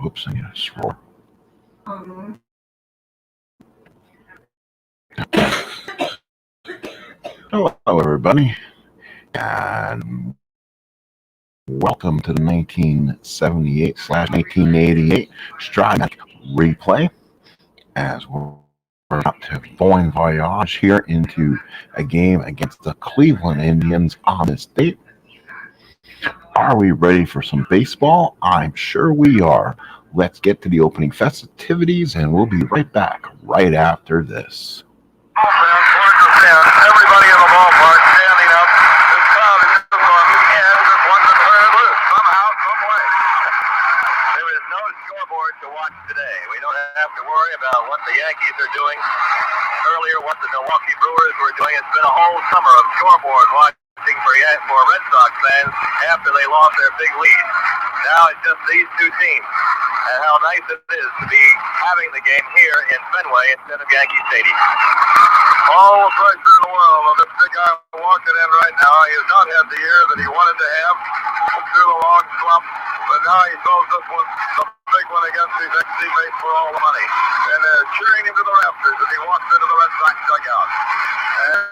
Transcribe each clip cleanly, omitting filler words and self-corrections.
Whoops, I need to scroll. Hello, everybody, and welcome to the 1978/1988 Stride replay as we're about to bon voyage here into a game against the Cleveland Indians on this date. Are we ready for some baseball? I'm sure we are. Let's get to the opening festivities, and we'll be right back right after this. Everybody in the ballpark standing up. This crowd is just on the end. Just wants to turn loose somehow, some way. There is no scoreboard to watch today. We don't have to worry about what the Yankees are doing. Earlier, what the Milwaukee Brewers were doing. It's been a whole summer of scoreboard watching for Red Sox fans after they lost their big lead. Now it's just these two teams. And how nice it is to be having the game here in Fenway instead of Yankee Stadium. All the pressure in the world of this big guy walking in right now. He has not had the year that he wanted to have through the long slump, but now he throws this one, the big one against his ex-teammates for all the money. And they're cheering him to the rafters as he walks into the Red Sox dugout. And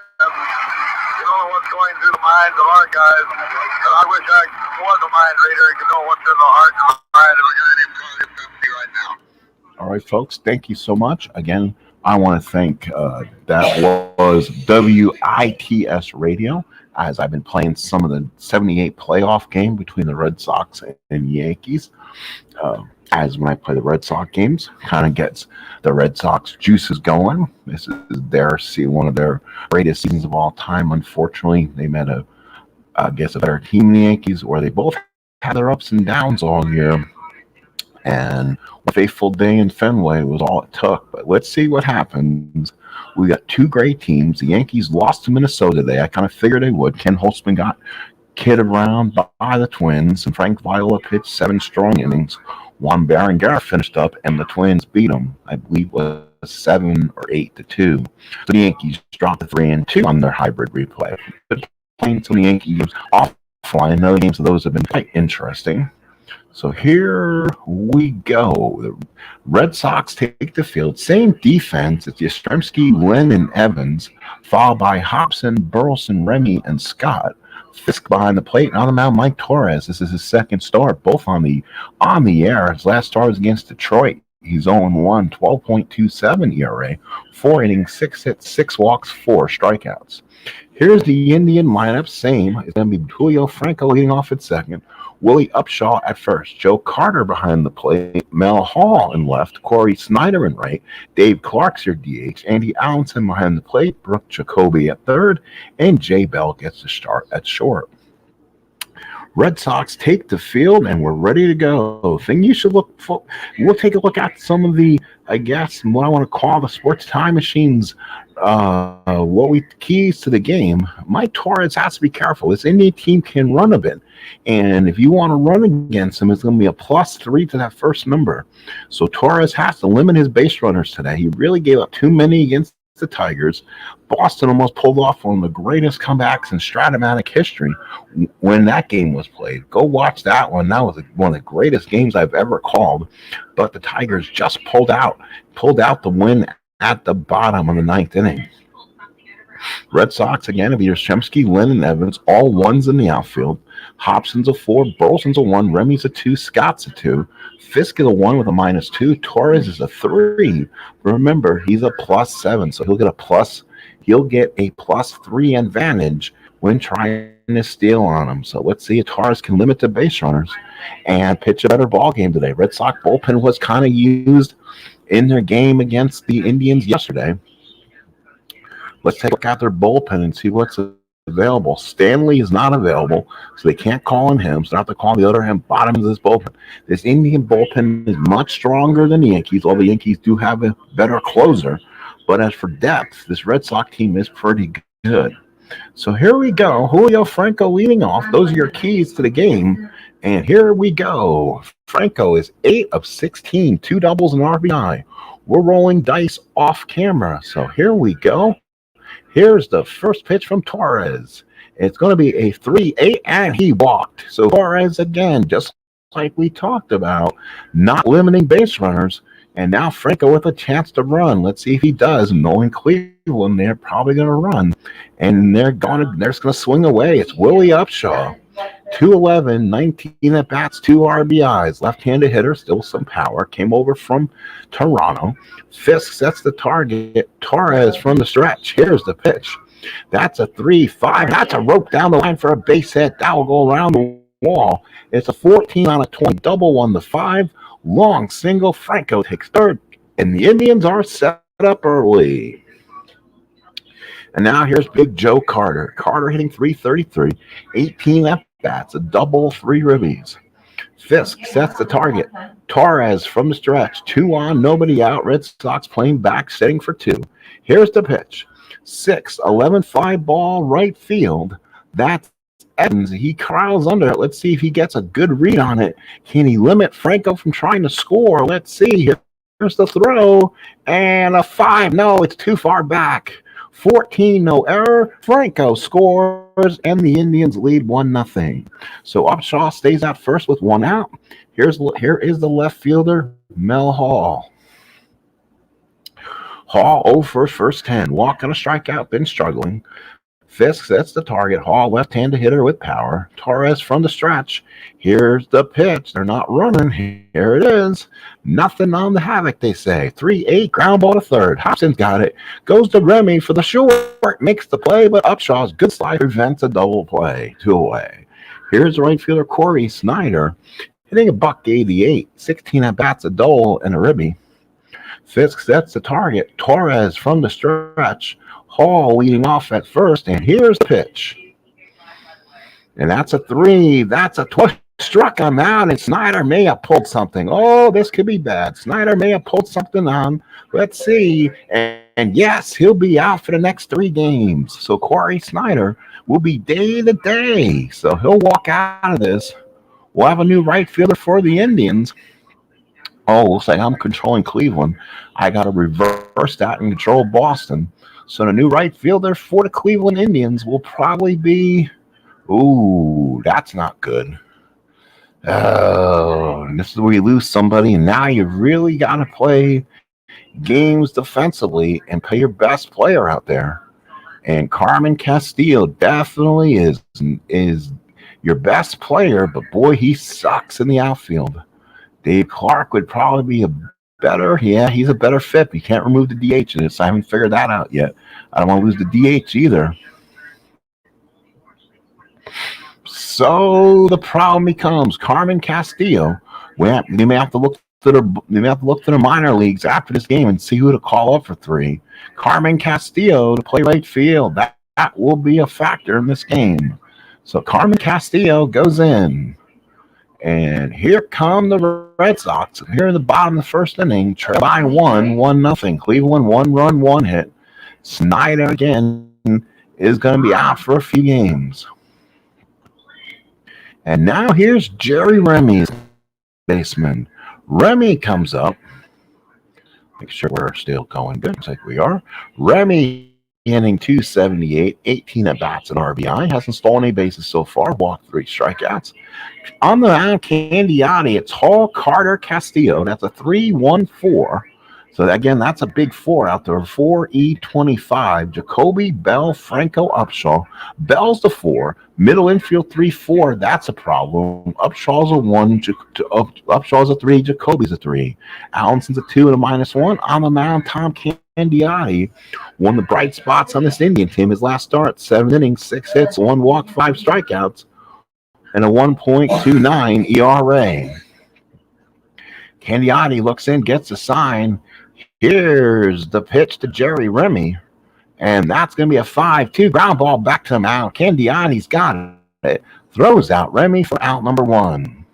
you don't know what's going through the minds of our guys. And I wish I was a mind reader and could know what's in the heart and mind of a guy named Julio Franco right now. All right, folks, thank you so much. Again, I want to thank that was WITS Radio, as I've been playing some of the 78 playoff game between the Red Sox and Yankees. As when I play the Red Sox games, kind of gets the Red Sox juices going. This is one of their greatest seasons of all time. Unfortunately, they met a better team than the Yankees, where they both had their ups and downs all year. And a faithful day in Fenway was all it took. But let's see what happens. We got two great teams. The Yankees lost to Minnesota today. I kind of figured they would. Ken Holtzman got kidded around by the Twins, and Frank Viola pitched 7 strong innings. Juan Berenguer finished up, and the Twins beat them. I believe it was 7 or 8-2. So the Yankees dropped the 3-2 on their hybrid replay. But playing some of the Yankee games offline, other games of those have been quite interesting. So here we go. The Red Sox take the field. Same defense. It's Yastrzemski, Lynn, and Evans, followed by Hobson, Burlson, Remy, and Scott. Fisk behind the plate. And on the mound, Mike Torrez. This is his second start, both on the air. His last start was against Detroit. He's 0-1, 12.27 ERA, 4 innings, 6 hits, 6 walks, 4 strikeouts. Here's the Indian lineup. Same. It's going to be Julio Franco leading off at second. Willie Upshaw at first, Joe Carter behind the plate, Mel Hall in left, Corey Snyder in right, Dave Clark's your DH, Andy Allenson behind the plate, Brooke Jacoby at third, and Jay Bell gets the start at short. Red Sox take the field, and we're ready to go. Thing you should look for, we'll take a look at some of the, what I want to call the sports time machines, keys to the game. Mike Torrez has to be careful. This Indian team can run a bit, and if you want to run against him, it's going to be a +3 to that first number. So Torrez has to limit his base runners today. He really gave up too many against the Tigers. Boston almost pulled off one of the greatest comebacks in Stratomatic history when that game was played. Go watch that one. That was one of the greatest games I've ever called. But the Tigers just pulled out the win at the bottom of the 9th inning. Red Sox again have Yastrzemski, Lynn, and Evans, all ones in the outfield. Hobson's a 4, Burlson's a 1, Remy's a 2, Scott's a 2, Fisk is a 1 with a -2, Torres is a 3. Remember, he's a +7, so he'll get a +3 advantage when trying to steal on him. So let's see if Torres can limit the base runners and pitch a better ball game today. Red Sox bullpen was kind of used in their game against the Indians yesterday. Let's take a look at their bullpen and see what's available. Stanley is not available, so they can't call on him. So they have to call the other hand bottom of this bullpen. This Indian bullpen is much stronger than the Yankees, although the Yankees do have a better closer. But as for depth, this Red Sox team is pretty good. So here we go. Julio Franco leading off. Those are your keys to the game. And here we go. Franco is 8 of 16, 2 doubles and RBI. We're rolling dice off camera. So here we go. Here's the first pitch from Torres. It's going to be a 3-8, and he walked. So Torres again, just like we talked about, not limiting base runners. And now Franco with a chance to run. Let's see if he does. Knowing Cleveland, they're probably going to run. And they're just going to swing away. It's Willie Upshaw. 211, 19 at bats, 2 RBIs. Left-handed hitter, still some power. Came over from Toronto. Fisk sets the target. Torrez from the stretch. Here's the pitch. That's a 3-5. That's a rope down the line for a base hit. That will go around the wall. It's a 14 on a 20. Double on the 5. Long single. Franco takes third. And the Indians are set up early. And now here's Big Joe Carter. Carter hitting 333. 18 at bats. A double, 3 ribbies. Fisk sets the target. Torrez from the stretch. 2 on, nobody out. Red Sox playing back, setting for 2. Here's the pitch. 6-11-5 ball right field. That's Evans. He crawls under it. Let's see if he gets a good read on it. Can he limit Franco from trying to score? Let's see. Here's the throw. And a 5. No, it's too far back. 14, no error. Franco scores, and the Indians lead 1-0. So Upshaw stays at first with 1 out. Here is the left fielder, Mel Hall. Hall 0 for first 10. Walk and a strikeout, been struggling. Fisk sets the target. Hall, left-handed hitter with power. Torrez from the stretch. Here's the pitch. They're not running. Here it is. Nothing on the havoc, they say. 3-8, ground ball to third. Hobson's got it. Goes to Remy for the short. Makes the play, but Upshaw's good slide prevents a double play. 2 away. Here's the right fielder, Corey Snyder, hitting a $188. 16 at-bats, a double, and a ribby. Fisk sets the target. Torrez from the stretch. Hall leading off at first, and here's the pitch. And that's a 3. That's a twist. Struck on that, and Snyder may have pulled something. Oh, this could be bad. Snyder may have pulled something on. Let's see. And yes, he'll be out for the next 3 games. So Corey Snyder will be day to day. So he'll walk out of this. We'll have a new right fielder for the Indians. Oh, looks like I'm controlling Cleveland. I got to reverse that and control Boston. So the new right fielder for the Cleveland Indians will probably be, ooh, that's not good. Oh, this is where you lose somebody, and now you really got to play games defensively and play your best player out there. And Carmen Castillo definitely is your best player, but boy, he sucks in the outfield. Dave Clark would probably be a better, he's a better fit. You can't remove the DH in this. I haven't figured that out yet. I don't want to lose the DH either. So the problem becomes Carmen Castillo. We may have to look to the minor leagues after this game and see who to call up for 3. Carmen Castillo to play right field. That will be a factor in this game. So Carmen Castillo goes in. And here come the Red Sox. Here in the bottom of the first inning, trail by 1-0. Cleveland 1 run, 1 hit. Snyder again is going to be out for a few games. And now here's Jerry Remy's baseman. Remy comes up. Make sure we're still going good. Looks like we are. Remy inning 278, 18 at bats and RBI. Hasn't stolen any bases so far. Walked 3 strikeouts. On the mound, Candiotti. It's Hall, Carter, Castillo. That's a 3-1-4. So again, that's a big 4 out there. 4E25. Jacoby, Bell, Franco, Upshaw. Bell's the 4. Middle infield 3-4. That's a problem. Upshaw's a 1. Upshaw's a 3. Jacoby's a 3. Allison's a 2 and a -1. On the mound, Tom Candiotti. One of the bright spots on this Indian team. His last start, 7 innings, 6 hits, 1 walk, 5 strikeouts, and a 1.29 ERA. Candiotti looks in, gets a sign. Here's the pitch to Jerry Remy, and that's going to be a 5-2 ground ball back to the mound. Candiotti's got it. Throws out Remy for out number 1.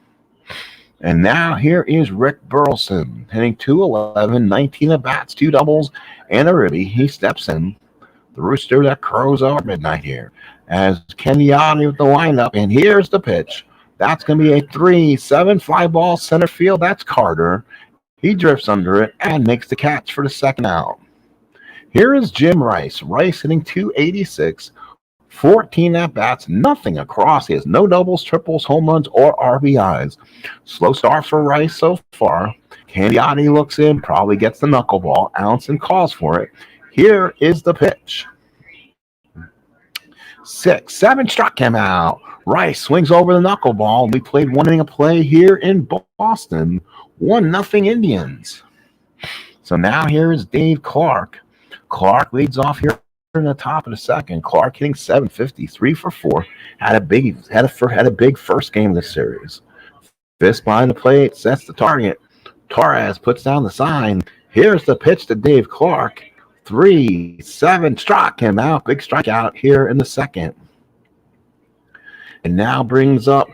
And now here is Rick Burlson, hitting 211, 19 at bats, 2 doubles, and a ribby. He steps in. The rooster that crows over midnight here. As Candiotti with the windup, and here's the pitch. That's going to be a 3-7 fly ball center field. That's Carter. He drifts under it and makes the catch for the second out. Here is Jim Rice. Rice hitting 286, 14 at-bats, nothing across. He has no doubles, triples, home runs, or RBIs. Slow start for Rice so far. Candiotti looks in, probably gets the knuckleball. Allenson calls for it. Here is the pitch. 6-7 struck him out. Rice swings over the knuckleball. We played one inning of play here in Boston. 1-0 Indians. So now here is Dave Clark. Clark leads off here in the top of the second. Clark hitting .750, 3 for 4. Had a big first game of the series. Fist behind the plate, sets the target. Torrez puts down the sign. Here's the pitch to Dave Clark. 3-7 struck him out. Big strikeout here in the second. And now brings up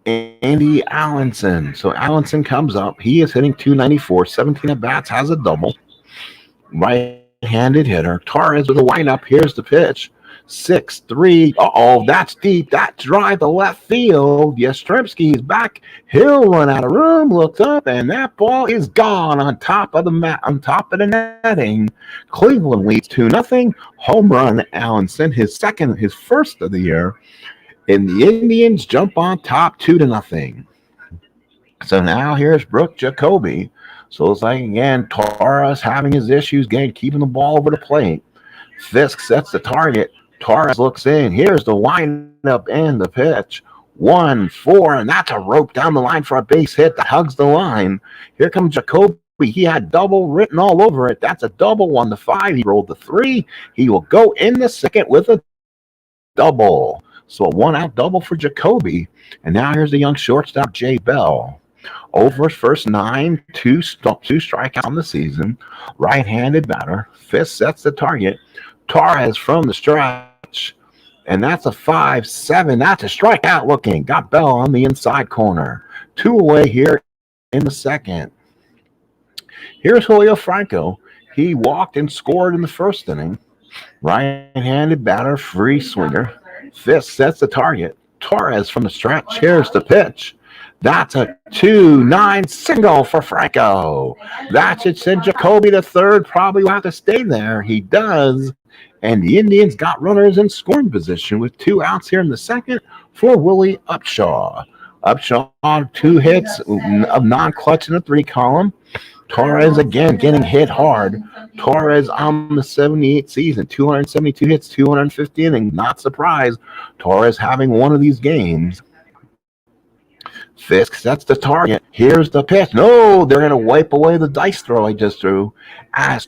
Andy Allenson. So Allenson comes up. He is hitting .294, 17 at bats, has a double. Right-handed hitter. Torrez with a windup. Here's the pitch. 6-3. Uh-oh, that's deep. That drive to left field. Yastrzemski is back. He'll run out of room. Looks up, and that ball is gone on top of the netting. Cleveland leads 2-0. Home run, Allenson. His first of the year. And the Indians jump on top 2-0. So now here's Brooke Jacoby. So it's like, again, Torres having his issues, keeping the ball over the plate. Fisk sets the target. Torres looks in. Here's the windup and the pitch. 1-4, and that's a rope down the line for a base hit that hugs the line. Here comes Jacoby. He had double written all over it. That's a double. 1-5. He rolled the 3. He will go in the second with a double. So a 1-out double for Jacoby. And now here's the young shortstop, Jay Bell. Over his first 9, 2 strikeouts on the season. Right-handed batter. Fisk sets the target. Torres from the stretch. And that's a 5-7. That's a strikeout looking. Got Bell on the inside corner. 2 away here in the second. Here's Julio Franco. He walked and scored in the first inning. Right-handed batter, free swinger. Fisk sets the target. Torres from the stretch. Here's the pitch. That's a 2-9 single for Franco. That should send Jacoby to third. Probably will have to stay there. He does. And the Indians got runners in scoring position with 2 outs here in the second for Willie Upshaw. Upshaw, 2 hits of non-clutch in the 3 column. Torres again getting hit hard. Torres on the 78 season, 272 hits, 250 innings. Not surprised. Torres having one of these games. Fisk sets the target. Here's the pitch. No, they're going to wipe away the dice throw I just threw as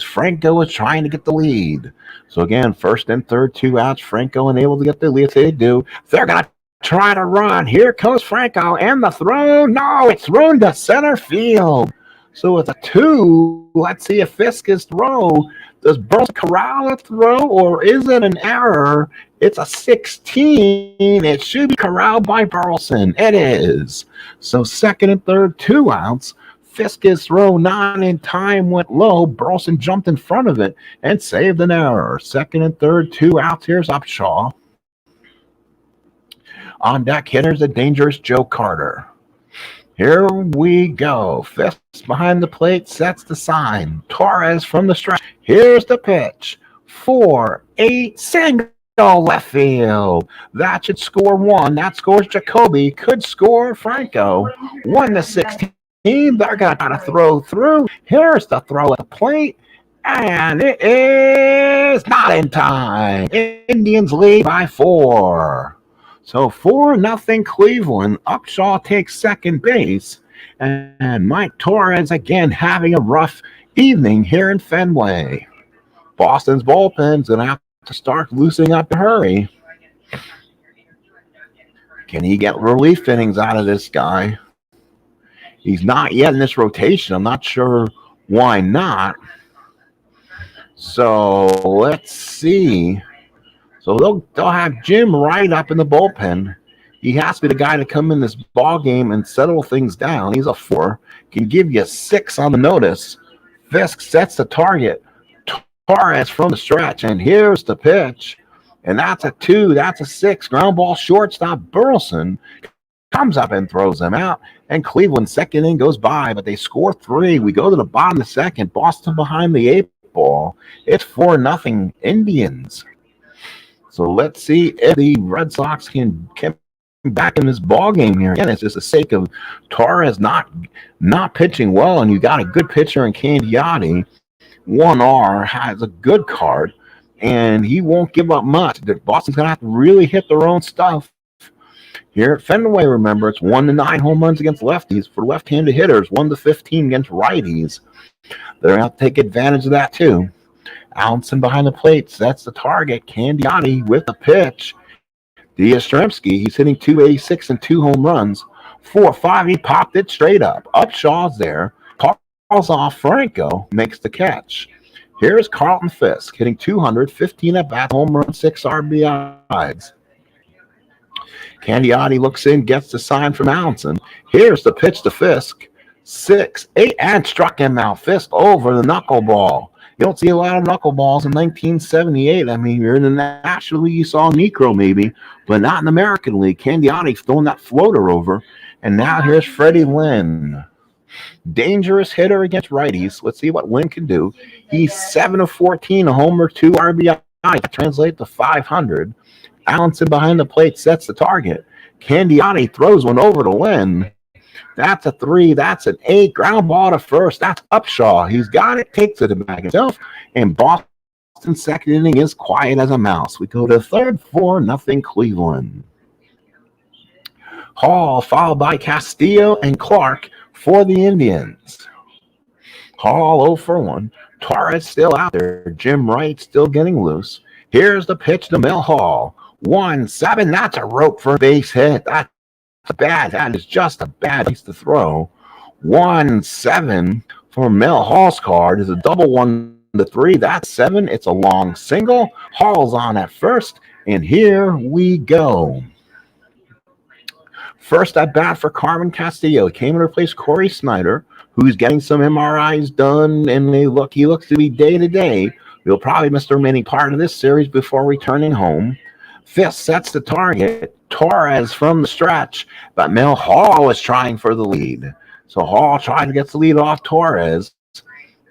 Franco is trying to get the lead. So again, first and third, 2 outs. Franco unable to get the lead. They do. They're going to try to run. Here comes Franco and the throw. No, it's thrown to center field. So it's a 2. Let's see if Fisk is throw. Does Burlson corral a throw, or is it an error? It's a 16. It should be corralled by Burlson. It is. So second and third, 2 outs. Fisk is throw, not in time, went low. Burlson jumped in front of it and saved an error. Second and third, 2 outs. Here's Upshaw. On deck, hitters the dangerous Joe Carter. Here we go. Fisk behind the plate, sets the sign. Torres from the stretch. Here's the pitch. 4-8 single left field. That should score 1. That scores Jacoby. Could score Franco. 1-16. They're going to try to throw through. Here's the throw at the plate. And it is not in time. Indians lead by 4. So 4-0 Cleveland. Upshaw takes second base. And Mike Torrez again having a rough evening here in Fenway. Boston's bullpen's going to have to start loosening up in a hurry. Can he get relief innings out of this guy? He's not yet in this rotation. I'm not sure why not. So let's see. So they'll have Jim Wright up in the bullpen. He has to be the guy to come in this ball game and settle things down. He's a 4. Can give you 6 on the notice. Fisk sets the target. Torres from the stretch, and here's the pitch. And that's a 2. That's a 6. Ground ball shortstop Burlson comes up and throws them out. And Cleveland's second inning goes by, but they score 3. We go to the bottom of the second. Boston behind the 8 ball. It's 4-0 Indians. So let's see if the Red Sox can get back in this ball game here. Again, it's just the sake of Torrez not pitching well, and you got a good pitcher in Candiotti. 1R has a good card, and he won't give up much. Boston's gonna have to really hit their own stuff. Here at Fenway, remember, it's 1-9 home runs against lefties for left-handed hitters, 1-15 against righties. They're going to have to take advantage of that, too. Allenson behind the plate sets the target. Candiotti with the pitch. Yastrzemski, he's hitting 286 and 2 home runs. 4-5, he popped it straight up. Upshaw's there. Calls off Franco, makes the catch. Here's Carlton Fisk, hitting 200, 15 at-bats, home run, 6 RBIs. Candiotti looks in, gets the sign from Allenson. Here's the pitch to Fisk. 6-8, and struck him out. Fisk over the knuckleball. You don't see a lot of knuckleballs in 1978. I mean, you're in the National League, you saw Necro maybe, but not in the American League. Candiotti's throwing that floater over. And now here's Freddie Lynn. Dangerous hitter against righties. Let's see what Lynn can do. He's 7 of 14, a homer, 2 RBI. That translates to 500. Allenson behind the plate sets the target. Candiotti throws one over to Lynn. That's a 3. That's an 8. Ground ball to first. That's Upshaw. He's got it. Takes it back himself. And Boston's second inning is quiet as a mouse. We go to third, 4-0 Cleveland. Hall followed by Castillo and Clark for the Indians. Hall 0 for 1. Torres still out there. Jim Wright still getting loose. Here's the pitch to Mel Hall. 1-7. That's a rope for a base hit. That's bad. That is just a bad piece to throw. 1-7 for Mel Hall's card is a double 1-3. That's 7. It's a long single. Hall's on at first, and here we go. First at bat for Carmen Castillo. He came to replace Corey Snyder, who's getting some MRIs done, and he looks to be day to day. He'll probably miss the remaining part of this series before returning home. Fisk sets the target. Torres from the stretch, but Mel Hall is trying for the lead. So Hall trying to get the lead off Torres.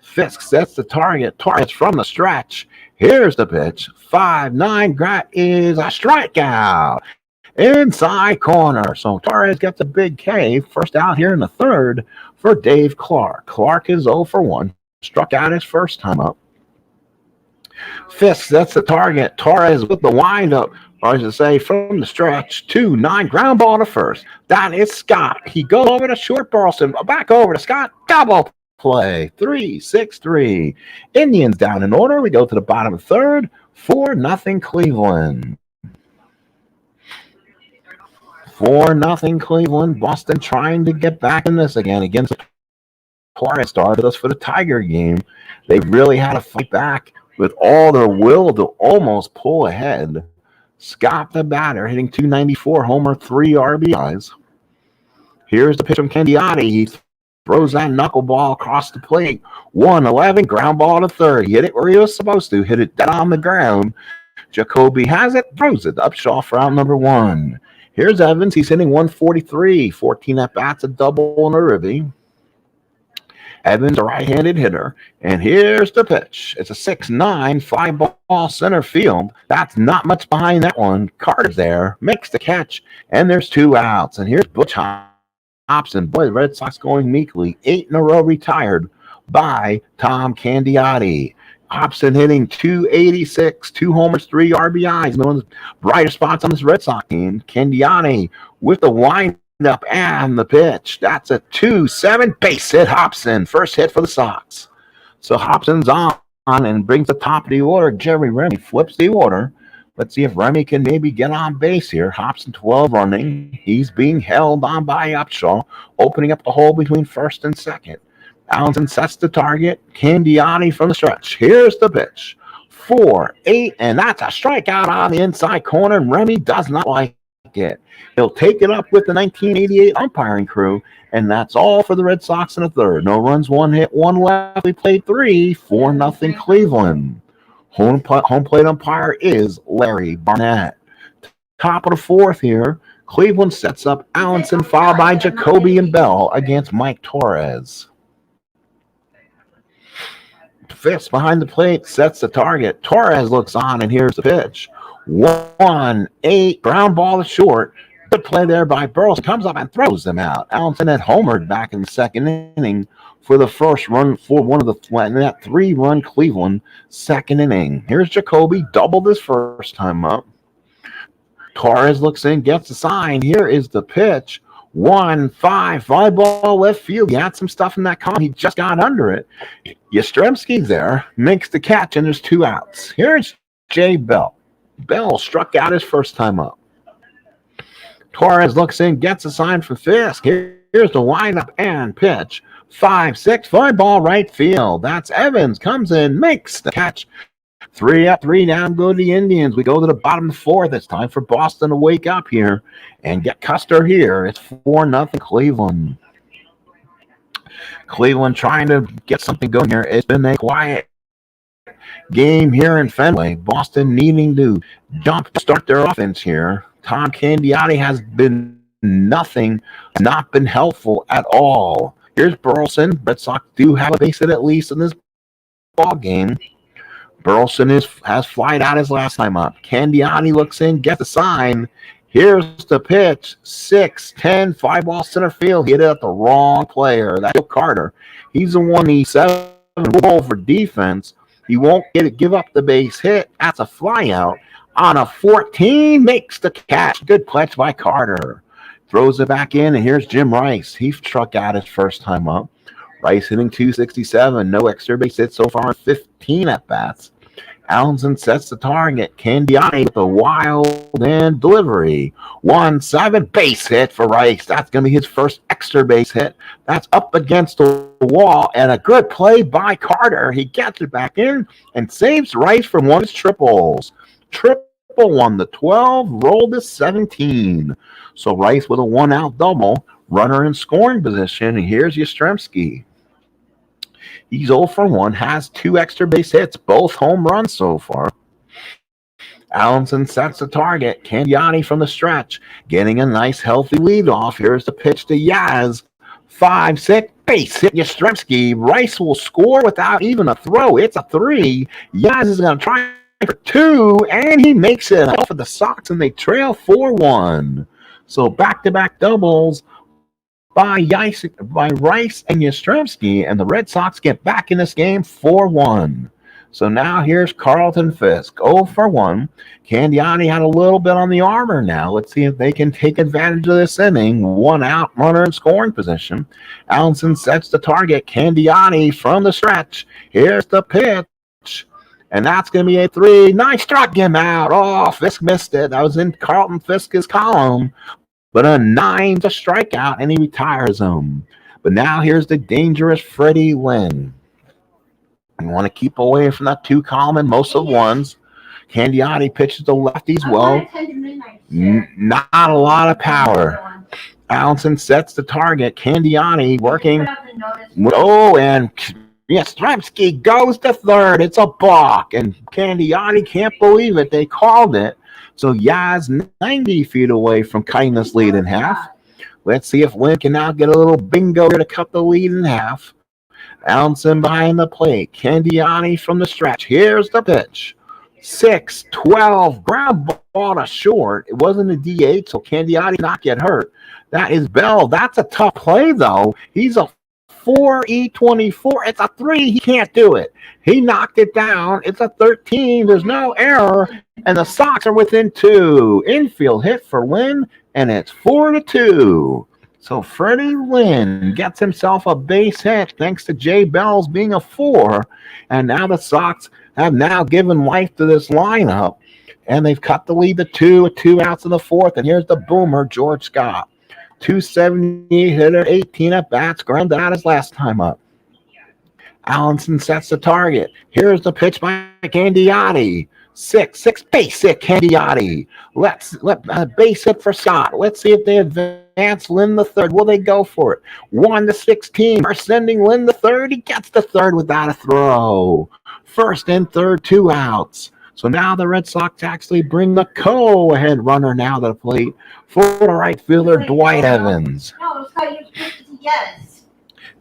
Fisk sets the target. Torres from the stretch. Here's the pitch. 5-9. That is a strikeout. Inside corner. So Torres gets a big K. First out here in the third for Dave Clark. Clark is 0 for 1. Struck out his first time up. Fisk sets the target. Torres with the windup, or I should say, from the stretch. 2-9, ground ball to first. That is Scott. He goes over to short Burlson. Back over to Scott. Double play. 3-6-3. Indians down in order. We go to the bottom of the third. 4-0 Cleveland. 4-0 Cleveland. Boston trying to get back in this again against Torres started us for the Tiger game. They really had to fight back with all their will to almost pull ahead. Scott the batter hitting 294, homer, 3 RBIs. Here's the pitch from Candiotti. He throws that knuckleball across the plate. 1-11, ground ball to third. He hit it where he was supposed to. Hit it dead on the ground. Jacoby has it, throws it. Upshaw for out number 1. Here's Evans. He's hitting 143, 14 at-bats, a double and a ribby. Evans, a right-handed hitter. And here's the pitch. It's a 6-9 fly ball center field. That's not much behind that one. Carter's there, makes the catch, and there's 2 outs. And here's Butch Hobson. Boy, the Red Sox going meekly. 8 in a row retired by Tom Candiotti. Hobson hitting 286, 2 homers, 3 RBIs. No one's brighter spots on this Red Sox team. Candiotti with the windup and the pitch. That's a 2-7 base hit. Hobson, first hit for the Sox. So Hobson's on and brings the top of the order. Jerry Remy flips the order. Let's see if Remy can maybe get on base here. Hobson 12 running. He's being held on by Upshaw, opening up the hole between first and second. Allenson sets the target. Candiotti from the stretch. Here's the pitch. 4-8, and that's a strikeout on the inside corner. And Remy does not like it. He'll take it up with the 1988 umpiring crew, and that's all for the Red Sox in the third. No runs, 1 hit, 1 left. We played 3, 4-0 Cleveland. Home plate umpire is Larry Barnett. Top of the fourth here. Cleveland sets up Allenson, followed by Jacoby and Bell against Mike Torrez. Fisk behind the plate sets the target. Torrez looks on, and here's the pitch. 1-8, ground ball to short. Good play there by Burlson. Comes up and throws them out. Allenson had homered back in the second inning for the first run for one of that 3-run Cleveland second inning. Here's Jacoby, doubled his first time up. Torrez looks in, gets the sign. Here is the pitch. 1-5, fly ball left field. He had some stuff in that column. He just got under it. Yastrzemski there makes the catch, and there's 2 outs. Here's Jay Bell. Bell struck out his first time up. Torrez looks in, gets a sign from Fisk. Here's the windup and pitch. 5-6, fly ball right field. That's Evans. Comes in, makes the catch. 3 up, 3 down, go to the Indians. We go to the bottom of the 4th. It's time for Boston to wake up here and get Custer here. It's 4-0 Cleveland. Cleveland trying to get something going here. It's been a quiet game here in Fenway. Boston needing to start their offense here. Tom Candiotti has been nothing, not been helpful at all. Here's Burlson. Red Sox do have a base hit at least in this ball game. Burlson has flied out his last time up. Candiotti looks in, gets the sign. Here's the pitch. 6-10, fly ball center field. He hit it at the wrong player. That's Joe Carter. He's the one. He's 7 roll for defense. He won't give up the base hit. That's a fly out. On a 14, makes the catch. Good catch by Carter. Throws it back in, and here's Jim Rice. He struck out his first time up. Rice hitting 267. No extra base hits so far in 15 at-bats. Allenson sets the target. Candiotti with a wild and delivery. 1-7, base hit for Rice. That's going to be his first extra base hit. That's up against the wall, and a good play by Carter. He gets it back in and saves Rice from one of his triples. Triple on the 12, rolled to 17. So Rice with a 1-out double. Runner in scoring position, and here's Yastrzemski. He's 0 for 1, has 2 extra base hits, both home runs so far. Allenson sets the target. Candiotti from the stretch, getting a nice healthy lead off. Here's the pitch to Yaz. 5-6, base hit Yastrzemski. Rice will score without even a throw. It's a 3. Yaz is going to try for 2, and he makes it off of the Sox, and they trail 4-1. So back-to-back doubles by Rice and Yastrzemski, and the Red Sox get back in this game 4-1. So now here's Carlton Fisk, 0 for 1. Candiotti had a little bit on the armor now. Let's see if they can take advantage of this inning. 1 out, runner in scoring position. Allenson sets the target. Candiotti from the stretch. Here's the pitch. And that's going to be a 3. Nice, struck him out. Oh, Fisk missed it. That was in Carlton Fisk's column. But a 9 to strikeout, and he retires him. But now here's the dangerous Freddie Lynn. You want to keep away from that 2 column and most of the ones. Candiotti pitches to lefties well. Not a lot of power. Allenson sets the target. Candiotti working. Oh, and Yastrzemski goes to third. It's a balk, and Candiotti can't believe it. They called it. So Yaz 90 feet away from cutting this lead in half. Let's see if Lynn can now get a little bingo here to cut the lead in half. Allenson behind the plate. Candiotti from the stretch. Here's the pitch. 6-12, ground ball to short. It wasn't a DH, so Candiotti not get hurt. That is Bell. That's a tough play, though. He's a 4E24. It's a 3. He can't do it. He knocked it down. It's a 13. There's no error. And the Sox are within 2. Infield hit for Lynn, and it's 4-2. So Freddie Lynn gets himself a base hit thanks to Jay Bell's being a 4. And now the Sox have now given life to this lineup. And they've cut the lead to 2 with 2 outs in the 4th. And here's the boomer, George Scott. 278 hitter, 18 at-bats, grounded out his last time up. Allenson sets the target. Here's the pitch by Candiotti. 6-6, base hit Candiotti. Let base hit for Scott. Let's see if they advance Lynn the third. Will they go for it? 1-16. Are sending Lynn the third. He gets the third without a throw. First and third, 2 outs. So now the Red Sox actually bring the co-ahead runner now to the plate for the right fielder, Dwight Evans.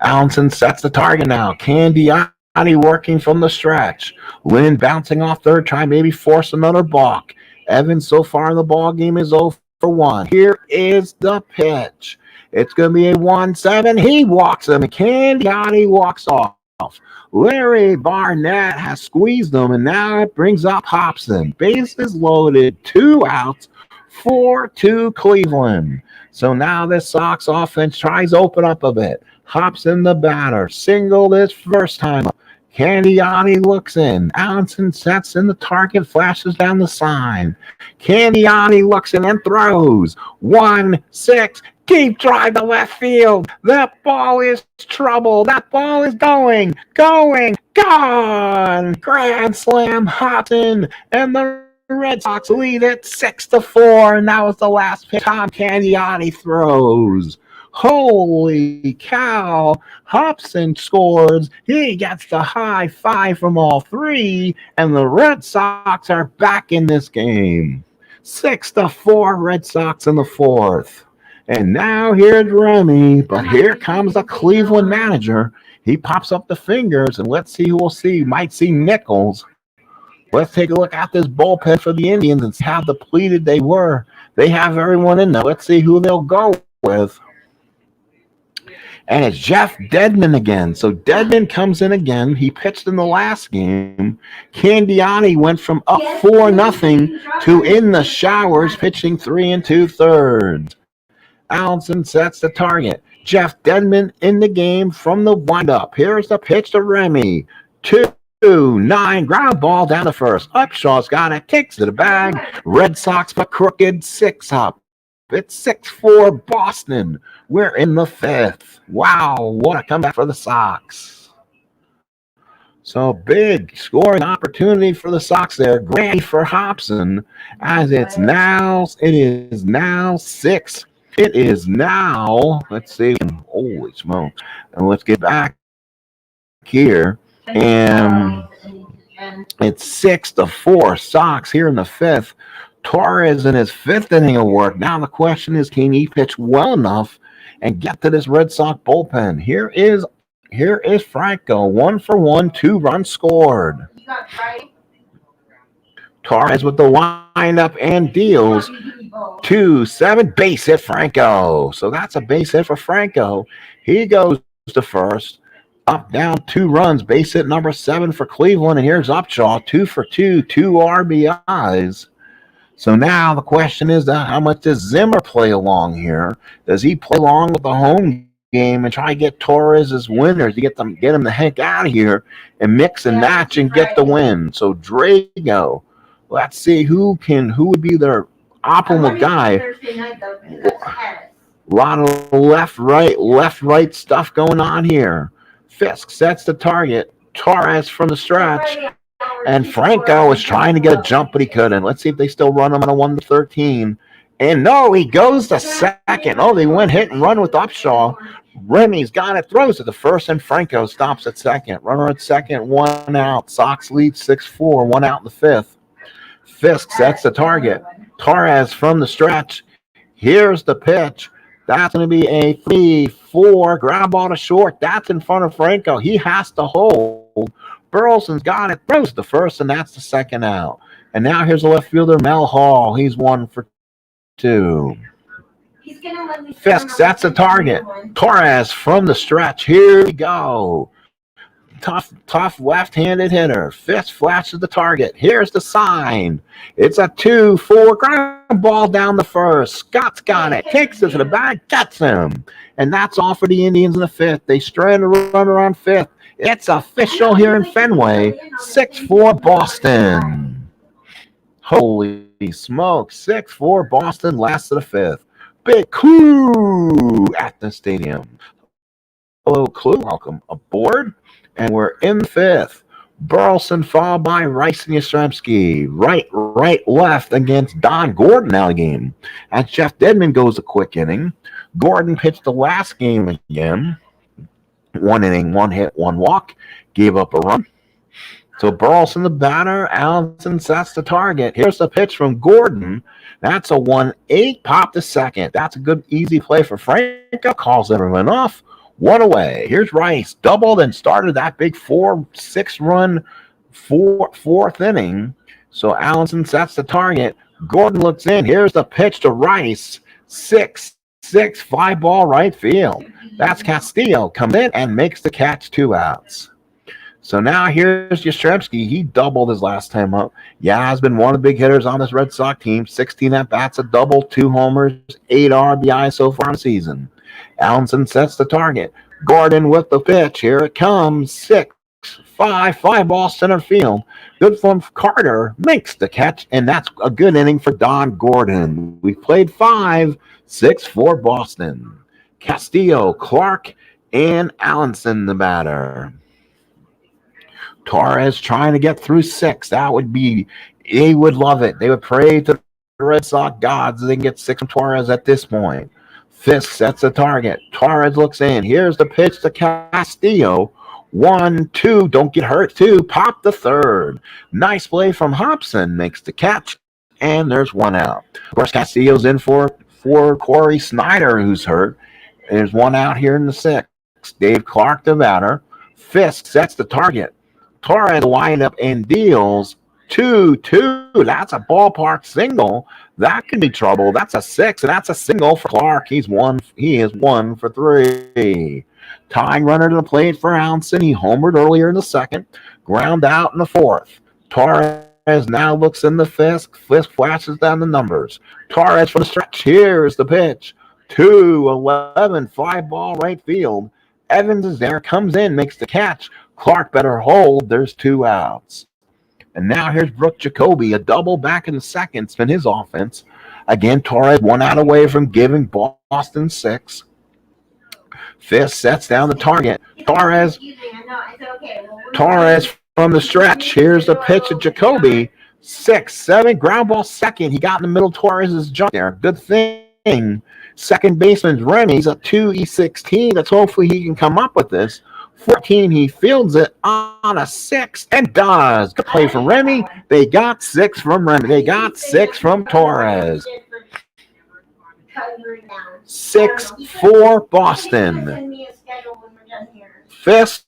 Allenson sets the target now. Candiotti working from the stretch. Lynn bouncing off third, trying maybe force another balk. Evans so far in the ball game is 0 for 1. Here is the pitch. It's going to be a 1-7. He walks him. Candiotti walks off. Larry Barnett has squeezed them, and now it brings up Hobson. Bases loaded, 2 outs, 4-2 Cleveland. So now this Sox offense tries to open up a bit. Hobson the batter, single this first time up. Candiotti looks in. Allenson sets in the target, flashes down the sign. Candiotti looks in and throws. 1-6. Deep drive to left field. That ball is trouble. That ball is going, gone. Grand slam, Hobson, and the Red Sox lead it 6-4. And that was the last pitch Tom Candiotti throws. Holy cow. Hobson scores. He gets the high five from all three, and the Red Sox are back in this game. 6-4 Red Sox in the fourth. And now here's Remy, but here comes the Cleveland manager. He pops up the fingers, and let's see who we'll see. Might see Nichols. Let's take a look at this bullpen for the Indians and see how depleted they were. They have everyone in there. Let's see who they'll go with. And it's Jeff Dedman again. So Dedman comes in again. He pitched in the last game. Candiotti went from up 4-0 to in the showers, pitching 3 2/3. Allenson sets the target. Jeff Dedman in the game from the windup. Here's the pitch to Remy. 2-9. Ground ball down to first. Upshaw's got it. Kicks to the bag. Red Sox but crooked. 6 up. It's 6-4 Boston. We're in the fifth. Wow, what a comeback for the Sox. So big scoring opportunity for the Sox there. Great for Hobson as it is now 6. It is now, let's see, holy smokes. And let's get back here. And it's 6-4 Sox here in the fifth. Torrez in his 5th inning of work. Now the question is, can he pitch well enough and get to this Red Sox bullpen? Here is Franco. 1 for 1, 2 runs scored. Torrez with the windup and deals. 2-7 base hit Franco. So that's a base hit for Franco. He goes to first. Up, down, 2 runs. Base hit number 7 for Cleveland. And here's Upshaw. 2 for 2, 2 RBIs. So now the question is, how much does Zimmer play along here? Does he play along with the home game and try to get Torres as winners to get him the heck out of here and mix and match and get the win? So Drago, let's see who would be their optimal guy. A lot of left right stuff going on here. Fisk sets the target. Torres from the stretch. And Franco was trying to get a jump, but he couldn't. Let's see if they still run him on a 1-13. And no, he goes to second. Oh, they went hit and run with Upshaw. Remy's got it, throws to the first, and Franco stops at second. Runner at second, 1 out. Sox lead 6-4, 1 out in the fifth. Fisk sets the target. Torres from the stretch. Here's the pitch. That's going to be a 3-4 ground ball to short. That's in front of Franco. He has to hold. Burlson's got it, throws the first, and that's the second out. And now here's the left fielder, Mel Hall. He's 1 for 2. Fisk sets the target. Torres from the stretch. Here we go. Tough left-handed hitter. Fisk flashes the target. Here's the sign. It's a 2-4 ground ball down the first. Scott's got it. Kicks it to the bag. Gets him. And that's all for the Indians in the fifth. They strand a runner on fifth. It's official here in Fenway. 6-4 Boston. Holy smoke. 6-4 Boston, last of the fifth. Big coup at the stadium. Hello, Clue. Welcome aboard. And we're in the fifth. Burlson followed by Rice and Yastrzemski. Right, left against Don Gordon out of the game. As Jeff Dedman goes a quick inning. Gordon pitched the last game again. 1 inning, 1 hit, 1 walk. Gave up a run. So Burlson the batter. Allenson sets the target. Here's the pitch from Gordon. That's a 1-8 pop to second. That's a good, easy play for Franco. Calls everyone off. 1 away. Here's Rice. Doubled and started that big 4-6 run fourth inning. So Allenson sets the target. Gordon looks in. Here's the pitch to Rice. 6-6 fly ball right field. That's Castillo comes in and makes the catch, 2 outs. So now here's Yastrzemski. He doubled his last time up. Yeah, has been one of the big hitters on this Red Sox team. 16 at-bats, a double, 2 homers, 8 RBI so far in the season. Allenson sets the target. Gordon with the pitch. Here it comes. 6-5 fly ball center field. Good from Carter. Makes the catch, and that's a good inning for Don Gordon. We played 5-6 for Boston. Castillo, Clark, and Allenson the batter. Torrez trying to get through 6. That would be, they would love it. They would pray to the Red Sox gods they can get 6 from Torrez at this point. Fisk sets the target. Torrez looks in. Here's the pitch to Castillo. 1-2. Don't get hurt. 2. Pop the third. Nice play from Hobson. Makes the catch. And there's 1 out. Of course, Castillo's in for Corey Snyder, who's hurt. There's 1 out here in the 6th. Dave Clark, the batter. Fisk sets the target. Torrez lined up and deals 2-2. That's a ballpark single. That could be trouble. That's a 6, and that's a single for Clark. He is 1 for 3. Tying runner to the plate for Allenson. He homered earlier in the 2nd. Ground out in the 4th. Torrez now looks in the Fisk. Fisk flashes down the numbers. Torrez for the stretch. Here's the pitch. 2-11 fly ball right field. Evans is there, comes in, makes the catch. Clark better hold. There's 2 outs. And now here's Brooke Jacoby, a double back in the 2nd. It's been his offense. Again, Torrez 1 out away from giving Boston 6. Fisk sets down the target. Torrez from the stretch. Here's the pitch to Jacoby. 6-7 ground ball 2nd. He got in the middle. Torres's jump there. Good thing. Second baseman's Remy's a 2-16. That's hopefully he can come up with this. 14, he fields it on a 6 and does. Good play from Remy. They got 6 from Remy. They got 6 from Torrez. 6-4 Boston. Fisk,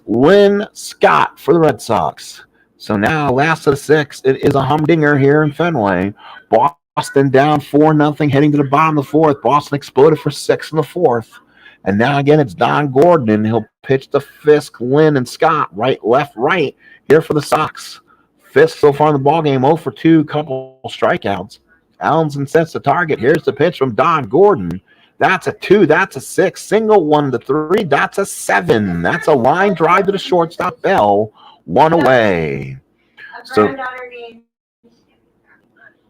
Lynn, Scott for the Red Sox. So now, last of the 6, it is a humdinger here in Fenway. Boston down 4-0, heading to the bottom of the 4th. Boston exploded for 6 in the 4th. And now again, it's Don Gordon, and he'll pitch to Fisk, Lynn, and Scott. Right, left, right here for the Sox. Fisk so far in the ballgame, 0 for 2, couple strikeouts. Allenson sets the target. Here's the pitch from Don Gordon. That's a 2. That's a 6. Single 1-3. That's a 7. That's a line drive to the shortstop. Bell, 1 away. So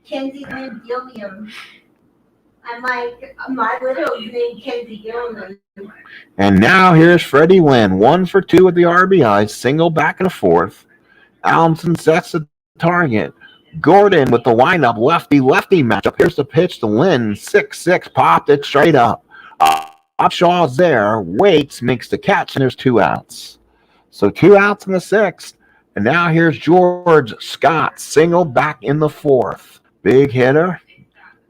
Kenzie named Gilliam. I'm like, my widow's named Kenzie Gilliam. And now here's Freddie Lynn, 1 for 2 with the RBI, single back in the 4th. Allenson sets the target. Gordon with the windup, lefty-lefty matchup. Here's the pitch to Lynn, 6-6, popped it straight up. Upshaw's there, waits, makes the catch, and there's 2 outs. So 2 outs in the 6th. And now here's George Scott, single back in the 4th. Big hitter.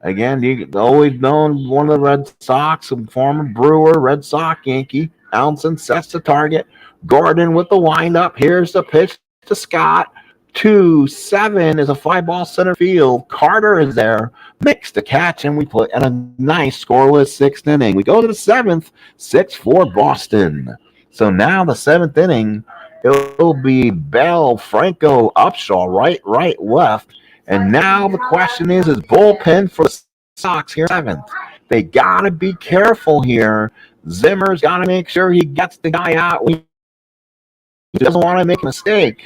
Again, you always known one of the Red Sox, a former Brewer, Red Sox, Yankee. Allenson sets the target. Gordon with the windup. Here's the pitch to Scott. 2-7 is a fly ball center field. Carter is there. Makes the catch, and we put in a nice scoreless 6th inning. We go to the 7th, 6-4 Boston. So now the 7th inning, it'll be Bell, Franco, Upshaw, right, left. And now the question is bullpen for the Sox here 7th. They got to be careful here. Zimmer's got to make sure he gets the guy out. He doesn't want to make a mistake.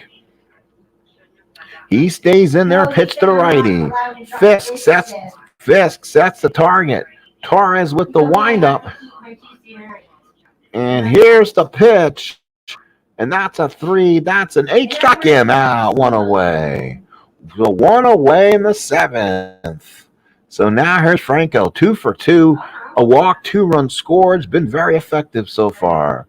He stays in there, pitch to the righty. Fisk sets the target. Torrez with the windup. And here's the pitch. And that's a 3. That's an 8. Struck him out. 1 away. So 1 away in the 7th. So now here's Franco, 2 for 2, a walk, 2 runs scored. It's been very effective so far.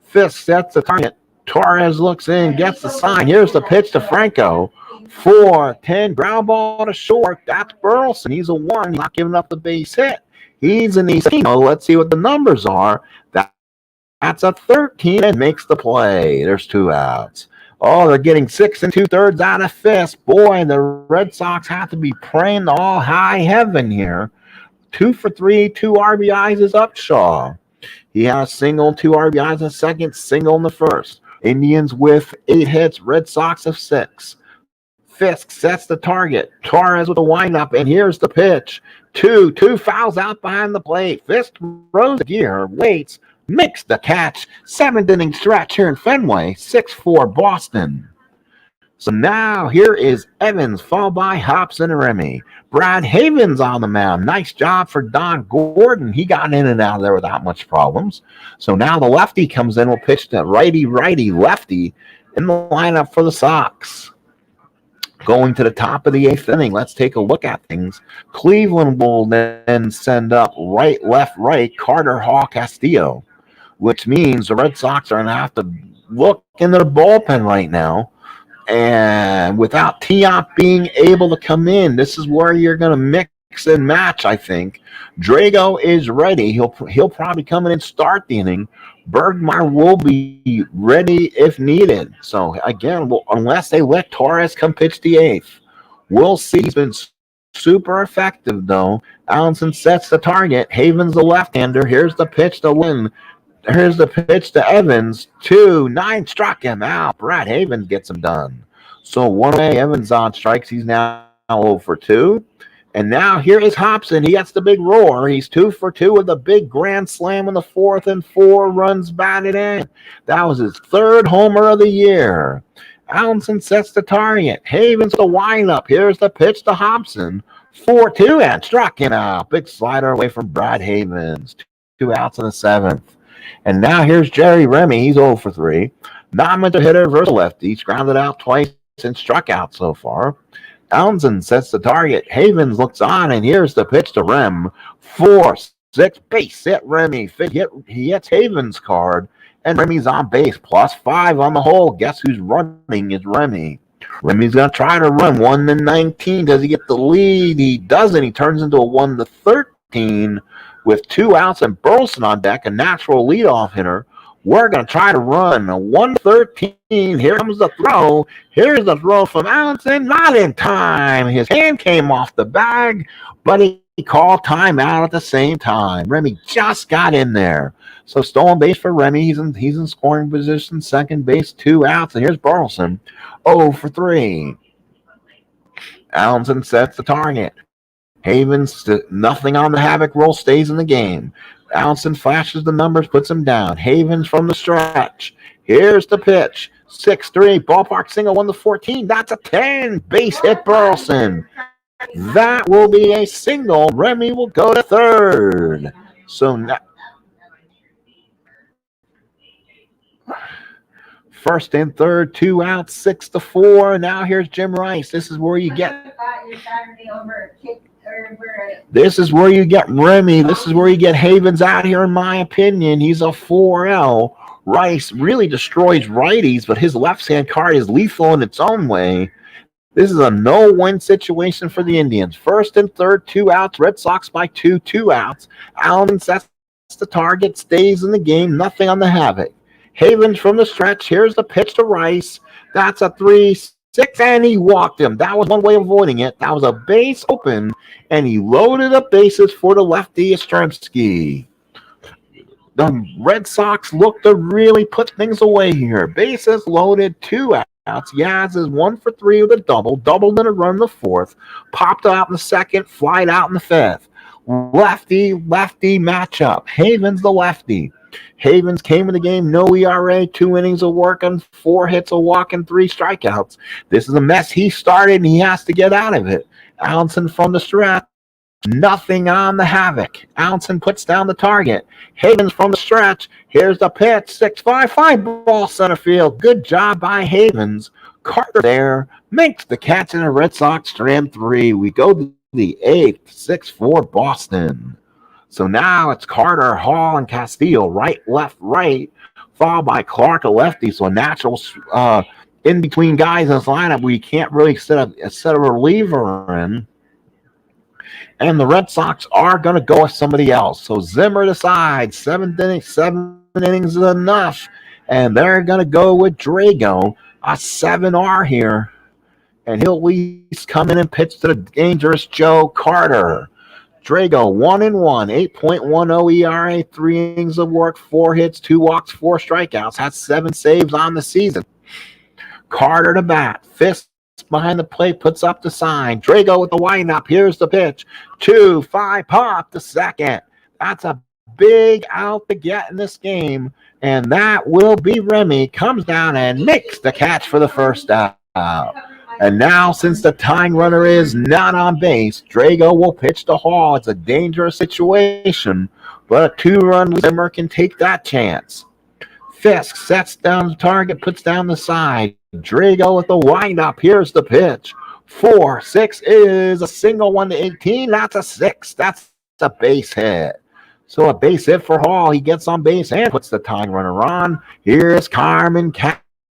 Fisk sets the target. Torrez looks in, gets the sign. Here's the pitch to Franco. 4-10, ground ball to short. That's Burlson. He's a 1. He's not giving up the base hit. He's an easy. Let's see what the numbers are. That's a 13 and makes the play. There's 2 outs. Oh, they're getting 6 2/3 out of Fisk. Boy, the Red Sox have to be praying to all high heaven here. 2 for 3, 2 RBIs is Upshaw. He has a single, 2 RBIs in the second, single in the first. Indians with 8 hits, Red Sox of 6. Fisk sets the target. Torrez with a windup, and here's the pitch. Two fouls out behind the plate. Fisk throws the gear, waits, makes the catch. 7th inning stretch here in Fenway, 6-4 Boston. So now here is Evans, followed by Hobson and Remy. Brad Havens on the mound. Nice job for Don Gordon. He got in and out of there without much problems. So now the lefty comes in, will pitch to righty, lefty in the lineup for the Sox. Going to the top of the 8th inning, let's take a look at things. Cleveland will then send up right, left, right, Carter, Hall, Castillo, which means the Red Sox are going to have to look in their bullpen right now. And without Tiop being able to come in, this is where you're going to mix and match, I think. Drago is ready. He'll probably come in and start the inning. Bergmeyer will be ready if needed. So, again, unless they let Torres come pitch the 8th. We'll see. He's been super effective, though. Allenson sets the target. Havens the left-hander. Here's the pitch to Lynn. Here's the pitch to Evans. 2-9 struck him out. Brad Havens gets him done. So 1 away. Evans on strikes. He's now 0 for 2. And now here is Hobson. He gets the big roar. He's 2 for 2 with a big grand slam in the 4th and 4 runs batted in. That was his 3rd homer of the year. Allenson sets the target. Havens the windup. Here's the pitch to Hobson. 4-2 and struck him out. Big slider away from Brad Havens. 2 outs in the 7th. And now here's Jerry Remy. He's 0 for 3. Not a hitter versus lefty. He's grounded out twice and struck out so far. Allenson sets the target. Havens looks on, and here's the pitch to Rem. 4-6 base hit Remy. He hits Havens' card, and Remy's on base. +5 on the hole. Guess who's running is Remy. Remy's going to try to run 1-19. Does he get the lead? He doesn't. He turns into a 1-13 with 2 outs and Burlson on deck, a natural leadoff hitter. We're going to try to run a 1-13. Here comes the throw. Here's the throw from Allenson. Not in time. His hand came off the bag, but he called timeout at the same time. Remy just got in there. So stolen base for Remy. He's in scoring position, second base, 2 outs. And here's Burlson, 0 for 3. Allenson sets the target. Havens, nothing on the havoc roll, stays in the game. Allenson flashes the numbers, puts him down. Havens from the stretch. Here's the pitch. 6-3, ballpark single, 1-14. That's a 10. Base hit Burlson. That will be a single. Remy will go to 3rd. So now, first and 3rd, 2 outs, 6-4. Now here's Jim Rice. This is where you get. This is where you get Remy. This is where you get Havens out here, in my opinion. He's a 4L. Rice really destroys righties, but his left-hand card is lethal in its own way. This is a no-win situation for the Indians. First and 3rd, 2 outs. Red Sox by 2, 2 outs. Allen sets the target, stays in the game. Nothing on the havoc. Havens from the stretch. Here's the pitch to Rice. That's a 3-6, and he walked him. That was one way of avoiding it. That was a base open, and he loaded up bases for the lefty Yastrzemski. The Red Sox look to really put things away here. Bases loaded, 2 outs. Yaz is 1 for 3 with a doubled in a run in the 4th, popped out in the 2nd, flied out in the 5th. Lefty matchup. Havens the lefty. Havens came in the game, no ERA, 2 innings of work and 4 hits, a walk, and 3 strikeouts. This is a mess he started, and he has to get out of it. Allenson from the stretch. Nothing on the havoc. Allenson puts down the target. Havens from the stretch. Here's the pitch. 6-5, fly ball center field. Good job by Havens. Carter there makes the catch, and the Red Sox strand 3. We go to the 8th, 6-4 Boston. So now it's Carter, Hall, and Castillo, right, left, right, followed by Clark, a lefty. So a natural in between guys in this lineup where you can't really set a reliever in. And the Red Sox are going to go with somebody else. So Zimmer decides 7 innings is enough. And they're going to go with Drago. a 7R here. And he'll at least come in and pitch to the dangerous Joe Carter. Drago, 1-1, 8.10 ERA, 3 innings of work, 4 hits, 2 walks, 4 strikeouts. Has 7 saves on the season. Carter to bat. Fist behind the plate, puts up the sign. Drago with the windup. Here's the pitch. 2-5 pop to second. That's a big out to get in this game. And that will be Remy. Comes down and makes the catch for the first out. And now, since the tying runner is not on base, Drago will pitch to Hall. It's a dangerous situation, but a 2-run Zimmer can take that chance. Fisk sets down the target, puts down the side. Drago with the windup. Here's the pitch. 4-6 is a single 1-18. That's a 6. That's a base hit. So a base hit for Hall. He gets on base and puts the tying runner on. Here's Carmen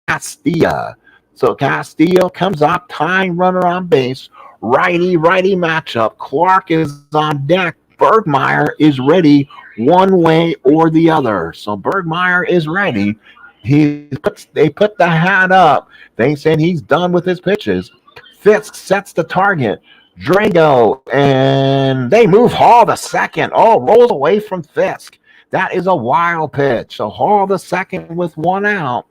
Castilla. So Castillo comes up, tying runner on base, righty-righty matchup. Clark is on deck. Bergmeyer is ready one way or the other. So Bergmeyer is ready. They put the hat up. They said he's done with his pitches. Fisk sets the target. Drago, and they move Hall to second. Oh, rolls away from Fisk. That is a wild pitch. So Hall to second with 1 out.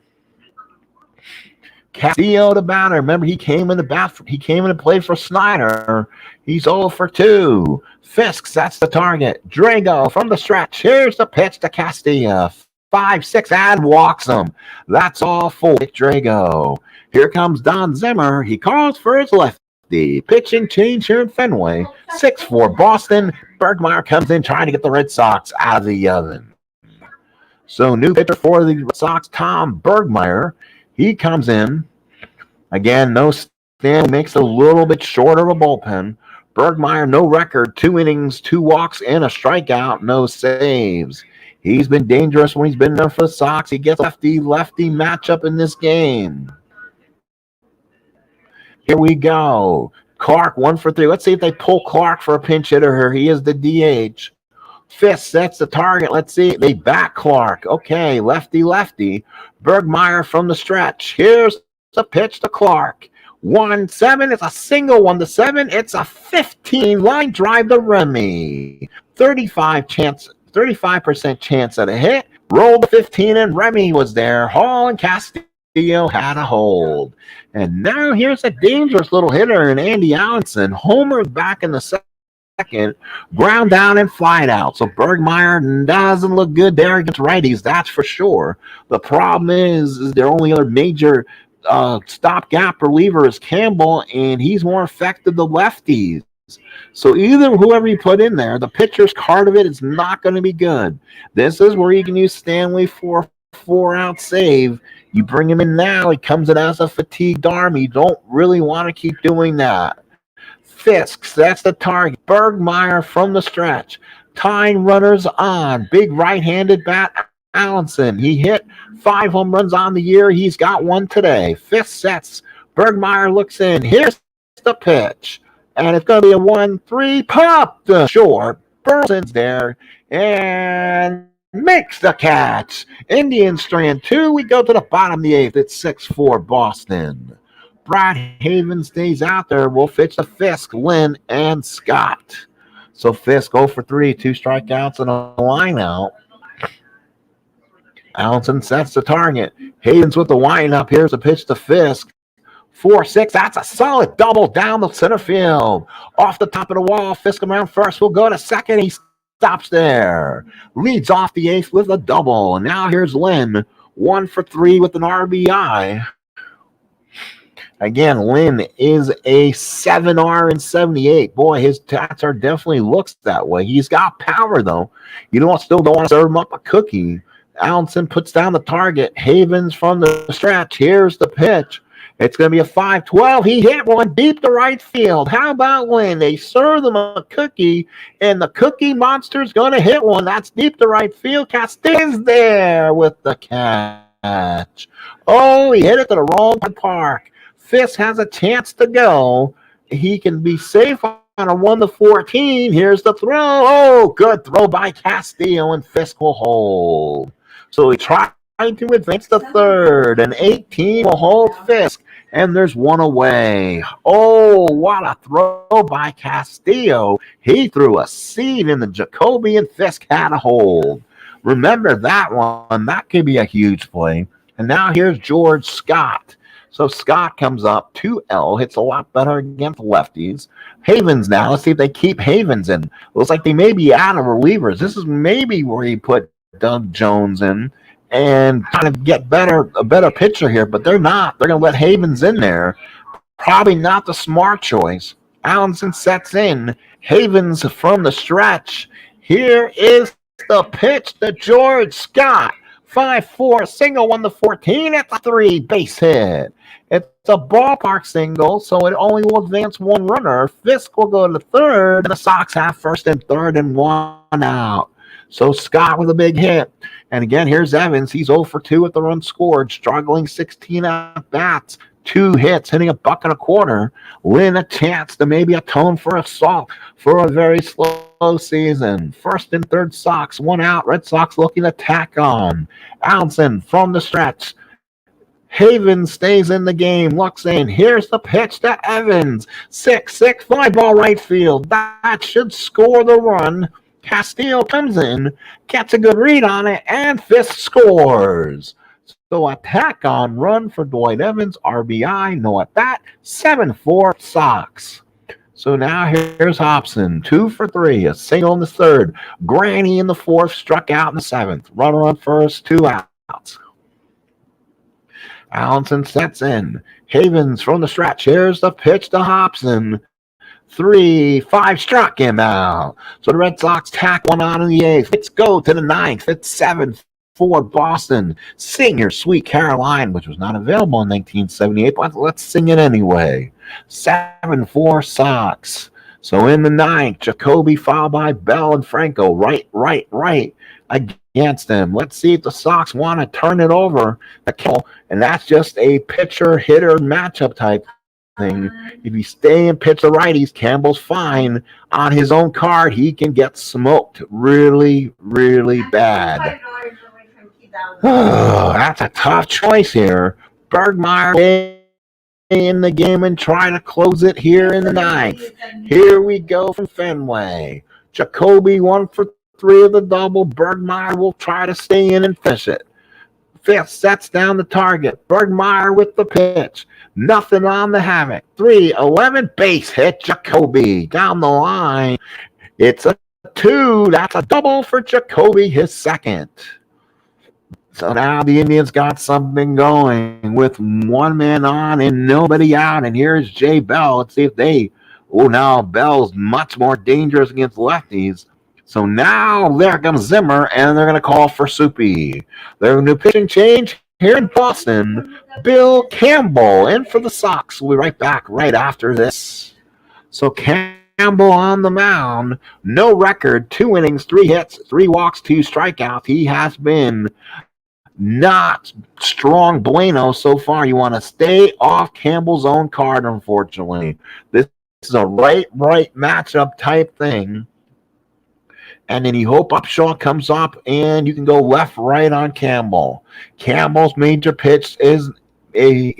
Castillo the batter. Remember, he came in to play for Snyder. He's 0 for 2. Fisk sets the target. Drago from the stretch. Here's the pitch to Castillo. 5-6 and walks him. That's all for Drago. Here comes Don Zimmer. He calls for his lefty. Pitching change here in Fenway. 6-4 Boston. Bergmeyer comes in trying to get the Red Sox out of the oven. So new pitcher for the Red Sox, Tom Bergmeyer. He comes in. Again, no stand, makes a little bit shorter of a bullpen. Bergmeyer, no record, 2 innings, 2 walks, and a strikeout, no saves. He's been dangerous when he's been there for the Sox. He gets lefty-lefty matchup in this game. Here we go. Clark, 1 for 3. Let's see if they pull Clark for a pinch hitter here. He is the DH. Fisk sets the target. Let's see. They back Clark. Okay, lefty-lefty. Bergmeyer from the stretch. Here's the pitch to Clark. 1-7. It's a single 1-7. It's a 15-line drive to Remy. 35% chance at a hit. Rolled 15, and Remy was there. Hall and Castillo had a hold. And now here's a dangerous little hitter in Andy Allenson. Homer back in the second. Ground down and flied out. So Bergmeyer doesn't look good there against righties, that's for sure. The problem is their only other major stopgap reliever is Campbell, and he's more effective than lefties. So either whoever you put in there, the pitcher's card of it is not going to be good. This is where you can use Stanley for a 4-out save. You bring him in now, he comes in as a fatigued arm. You don't really want to keep doing that. Fisk, that's the target. Bergmeyer from the stretch. Tying runners on. Big right-handed bat, Allenson. He hit 5 home runs on the year. He's got 1 today. Fisk sets. Bergmeyer looks in. Here's the pitch. And it's going to be a 1-3 pop to short. Burlson's there and makes the catch. Indians strand 2. We go to the bottom of the 8th. It's 6-4 Boston. Brad Haven stays out there. We'll pitch to Fisk, Lynn, and Scott. So Fisk 0 for 3, 2 strikeouts and a line out. Allenson sets the target. Haven's with the windup. Here's a pitch to Fisk. 4-6. That's a solid double down the center field. Off the top of the wall. Fisk around first. Will go to second. He stops there. Leads off the 8th with a double. And now here's Lynn. 1 for 3 with an RBI. Again, Lynn is a 7R in 78. Boy, his stats are definitely looks that way. He's got power, though. You still don't want to serve him up a cookie. Allenson puts down the target. Havens from the stretch. Here's the pitch. It's going to be a 5-12. He hit one deep to right field. How about Lynn? They serve them a cookie, and the Cookie Monster's going to hit one. That's deep to right field. Castillo's there with the catch. Oh, he hit it to the wrong park. Fisk has a chance to go. He can be safe on a 1-14. Here's the throw. Oh, good throw by Castillo, and Fisk will hold. So he tries to advance to third, and 18 will hold Fisk, and there's one away. Oh, what a throw by Castillo. He threw a seed in the Jacoby, and Fisk had a hold. Remember that one. That could be a huge play. And now here's George Scott. So Scott comes up 2L, hits a lot better against lefties. Havens now. Let's see if they keep Havens in. Looks like they may be out of relievers. This is maybe where you put Doug Jones in and kind of get a better pitcher here, but they're not. They're going to let Havens in there. Probably not the smart choice. Allenson sets in. Havens from the stretch. Here is the pitch to George Scott. 5-4 single, 1-14 at the 3 base hit. It's a ballpark single, so it only will advance one runner. Fisk will go to third, and the Sox have first and third and one out. So Scott with a big hit. And again, here's Evans. He's 0 for 2 at the run scored, struggling 16 at bats. 2 hits, hitting $1.25. Lynn a chance to maybe atone for a very slow season. First and third Sox, 1 out. Red Sox looking to tack on. Allenson from the stretch. Havens stays in the game, looks in. Here's the pitch to Evans. 6-6 fly ball right field. That should score the run. Castillo comes in, gets a good read on it, and Fisk scores. So a tack on run for Dwight Evans, RBI, no at bat, 7-4 Sox. So now here's Hobson, 2 for 3, a single in the third. Granny in the fourth, struck out in the seventh. Runner on first, 2 outs. Allenson sets in. Havens from the stretch. Here's the pitch to Hobson. 3-5 struck him out. So the Red Sox tack one on in the eighth. Let's go to the ninth. It's 7-4 Boston. Sing Your Sweet Caroline, which was not available in 1978, but let's sing it anyway. 7-4 Sox. So in the ninth, Jacoby followed by Bell and Franco. Right against them. Let's see if the Sox want to turn it over. And that's just a pitcher-hitter matchup type thing. If you stay and pitch the righties, Campbell's fine. On his own card, he can get smoked really, really bad. Oh, that's a tough choice here. Bergmeyer in the game and try to close it here in the ninth. Here we go from Fenway. Jacoby 1 for 3 of the double. Bergmeyer will try to stay in and fish it. Fifth sets down the target. Bergmeyer with the pitch. Nothing on the hammock. 3-11 base hit Jacoby. Down the line. It's a 2. That's a double for Jacoby, his second. So now the Indians got something going with 1 man on and nobody out. And here's Jay Bell. Let's see if now Bell's much more dangerous against lefties. So now there comes Zimmer, and they're going to call for Soupy. Their new pitching change here in Boston. Bill Campbell in for the Sox. We'll be right back right after this. So Campbell on the mound. No record, 2 innings, 3 hits, 3 walks, 2 strikeouts. He has been not strong bueno so far. You want to stay off Campbell's own card, unfortunately. This is a right matchup type thing. And then you hope Upshaw comes up and you can go left-right on Campbell. Campbell's major pitch is he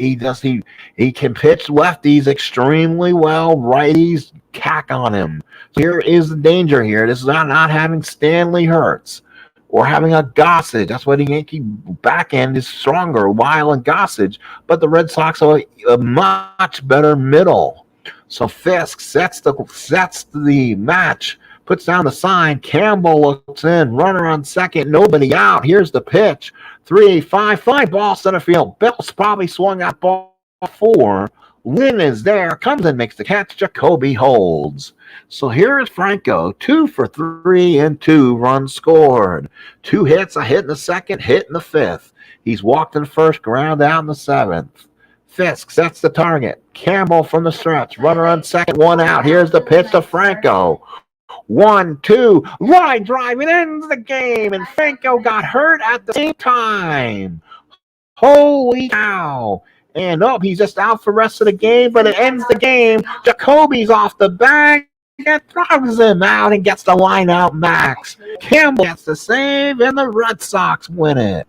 can pitch lefties extremely well. Righties cack on him. So here is the danger here. This is not having Stanley Hurts or having a Gossage. That's why the Yankee back end is stronger, Weil and Gossage. But the Red Sox are a much better middle. So Fisk sets the match. Puts down the sign. Campbell looks in. Runner on second. Nobody out. Here's the pitch. 3-5 fly ball center field. Bell's probably swung that ball 4. Lynn is there. Comes in, makes the catch. Jacoby holds. So here is Franco. 2 for 3 and 2 runs scored. 2 hits. A hit in the second. Hit in the fifth. He's walked in the first. Ground out in the seventh. Fisk sets the target. Campbell from the stretch. Runner on second. 1 out. Here's the pitch to Franco. 1-2, line drive, it ends the game, and Franco got hurt at the same time. Holy cow. And he's just out for the rest of the game, but it ends the game. Jacoby's off the bag and throws him out and gets the line out max. Campbell gets the save, and the Red Sox win it.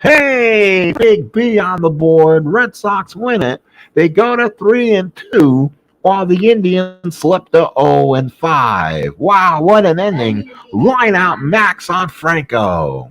Hey, Big B on the board. Red Sox win it. They go to 3-2, while the Indians slip to 0-5. Wow, what an ending. Line out Max on Franco.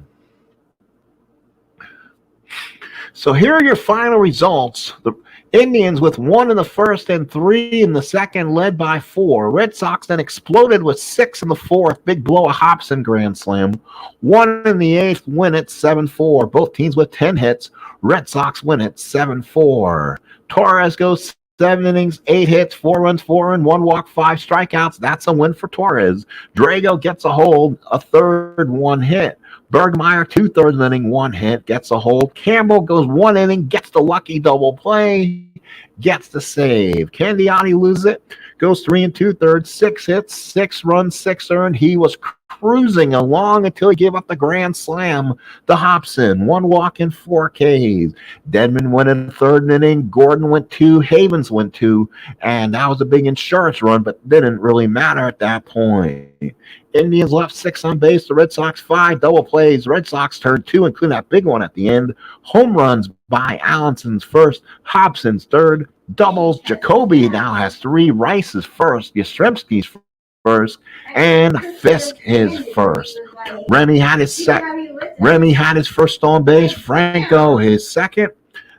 So here are your final results. The Indians with 1 in the first and 3 in the second, led by 4. Red Sox then exploded with 6 in the fourth. Big blow, a Hobson grand slam. 1 in the eighth, win it 7-4. Both teams with 10 hits. Red Sox win it 7-4. Torrez goes 7 innings, 8 hits, 4 runs, 4 earned, 1 walk, 5 strikeouts. That's a win for Torrez. Drago gets a hold, a third, 1 hit. Bergmeyer, 2/3 inning, 1 hit, gets a hold. Campbell goes 1 inning, gets the lucky double play, gets the save. Candiotti loses it, goes 3 2/3, 6 hits, 6 runs, 6 earned. He was cruising along until he gave up the grand slam to Hobson. 1 walk and 4 Ks. Dedman went in the third inning. Gordon went 2. Havens went 2. And that was a big insurance run, but didn't really matter at that point. Indians left 6 on base. The Red Sox 5 double plays. Red Sox turned 2, including that big one at the end. Home runs by Allenson's first, Hobson's third, doubles. Jacoby now has 3. Rice is first. Yastrzemski's first, and Fisk is first. Remy had his first on base. Franco his second.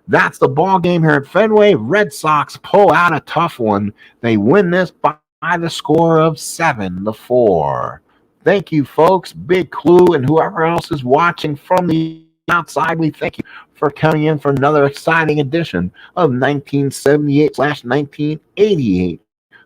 That's the ball game here at Fenway. Red Sox pull out a tough one. They win this by the score of 7-4. Thank you, folks. Big Clue and whoever else is watching from the outside, we thank you for coming in for another exciting edition of 1978/1988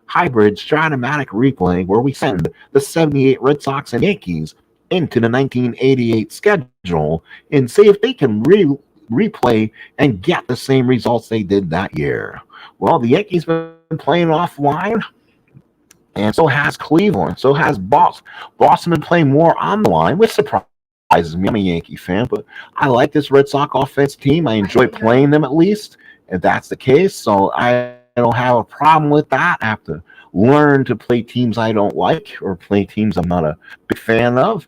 hybrid stratomatic replay, where we send the 78 Red Sox and Yankees into the 1988 schedule and see if they can replay and get the same results they did that year. Well, the Yankees have been playing offline, and so has Cleveland, so has Boston. Boston been playing more on the line, which surprises me. I'm a Yankee fan, but I like this Red Sox offense team. I enjoy playing them at least, if that's the case. So I don't have a problem with that. I have to learn to play teams I don't like or play teams I'm not a big fan of.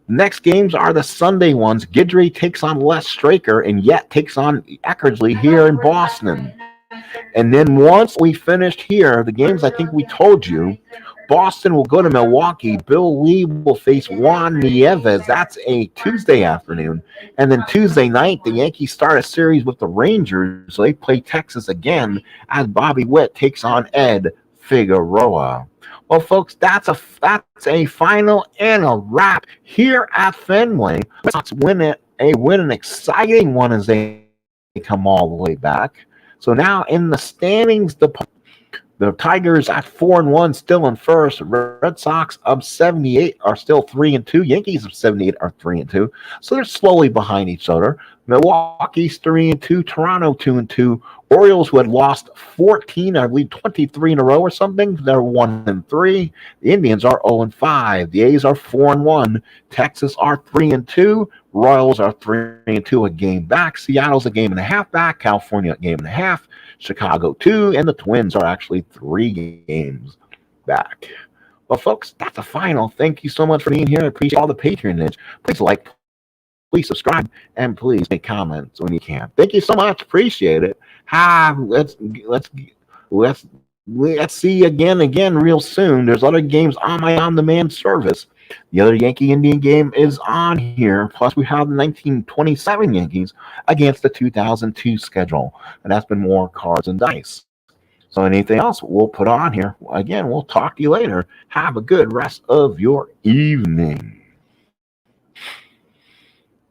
Next games are the Sunday ones. Guidry takes on Les Straker, and Yet takes on Eckersley here in Boston. And then once we finished here, the games I think we told you, Boston will go to Milwaukee. Bill Lee will face Juan Nieves. That's a Tuesday afternoon. And then Tuesday night, the Yankees start a series with the Rangers. So they play Texas again as Bobby Witt takes on Ed Figueroa. Well, folks, that's a final and a wrap here at Fenway. Let's win an exciting one as they come all the way back. So now in the standings, the Tigers at 4-1, still in first. Red Sox of 78 are still 3-2. Yankees of 78 are 3-2. So they're slowly behind each other. Milwaukee's 3-2. Toronto 2-2. Orioles, who had lost 14, I believe 23 in a row or something, they're 1-3. The Indians are 0-5. The A's are 4-1. Texas are 3-2. Royals are 3-2, a game back. Seattle's a game and a half back. California a game and a half. Chicago 2, and the Twins are actually 3 games back. Well, folks, that's the final. Thank you so much for being here. I appreciate all the patronage. Please like, please subscribe, and please make comments when you can. Thank you so much. Appreciate it. Let's see you again real soon. There's other games on my on-demand service. The other Yankee-Indian game is on here. Plus, we have the 1927 Yankees against the 2002 schedule. And that's been more cards and dice. So anything else we'll put on here. Again, we'll talk to you later. Have a good rest of your evening.